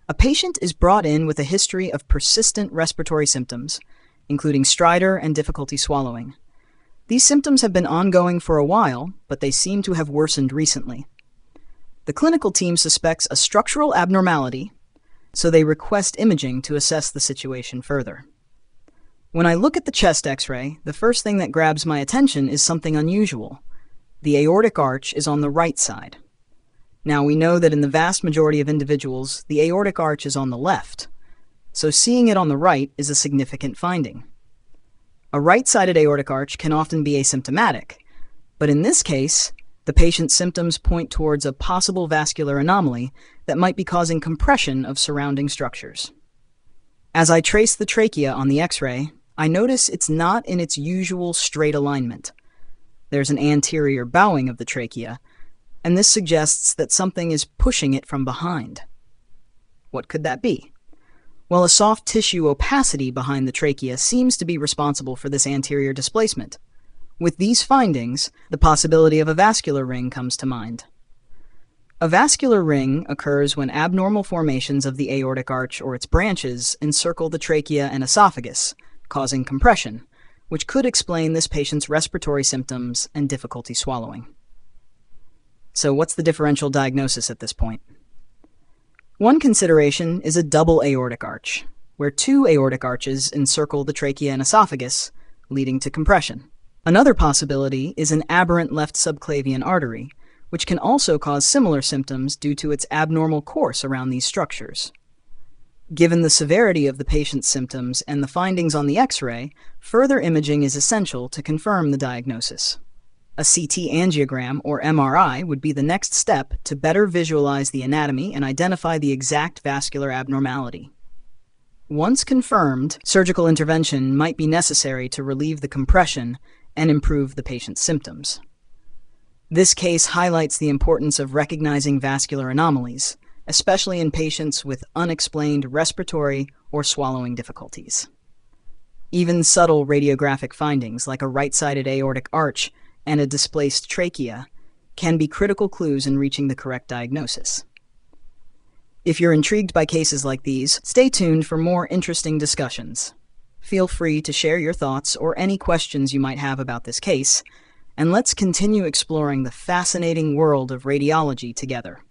A patient is brought in with a history of persistent respiratory symptoms, including stridor and difficulty swallowing. These symptoms have been ongoing for a while, but they seem to have worsened recently. The clinical team suspects a structural abnormality, so they request imaging to assess the situation further. When I look at the chest X-ray, the first thing that grabs my attention is something unusual. The aortic arch is on the right side. Now, we know that in the vast majority of individuals, the aortic arch is on the left, so seeing it on the right is a significant finding. A right-sided aortic arch can often be asymptomatic, but in this case, the patient's symptoms point towards a possible vascular anomaly that might be causing compression of surrounding structures. As I trace the trachea on the X-ray, I notice it's not in its usual straight alignment. There's an anterior bowing of the trachea, and this suggests that something is pushing it from behind. What could that be? Well, a soft tissue opacity behind the trachea seems to be responsible for this anterior displacement. With these findings, the possibility of a vascular ring comes to mind. A vascular ring occurs when abnormal formations of the aortic arch or its branches encircle the trachea and esophagus, causing compression, which could explain this patient's respiratory symptoms and difficulty swallowing. So what's the differential diagnosis at this point? One consideration is a double aortic arch, where two aortic arches encircle the trachea and esophagus, leading to compression. Another possibility is an aberrant left subclavian artery, which can also cause similar symptoms due to its abnormal course around these structures. Given the severity of the patient's symptoms and the findings on the X-ray, further imaging is essential to confirm the diagnosis. A CT angiogram, or MRI, would be the next step to better visualize the anatomy and identify the exact vascular abnormality. Once confirmed, surgical intervention might be necessary to relieve the compression and improve the patient's symptoms. This case highlights the importance of recognizing vascular anomalies, especially in patients with unexplained respiratory or swallowing difficulties. Even subtle radiographic findings, like a right-sided aortic arch and a displaced trachea, can be critical clues in reaching the correct diagnosis. If you're intrigued by cases like these, stay tuned for more interesting discussions. Feel free to share your thoughts or any questions you might have about this case, and let's continue exploring the fascinating world of radiology together.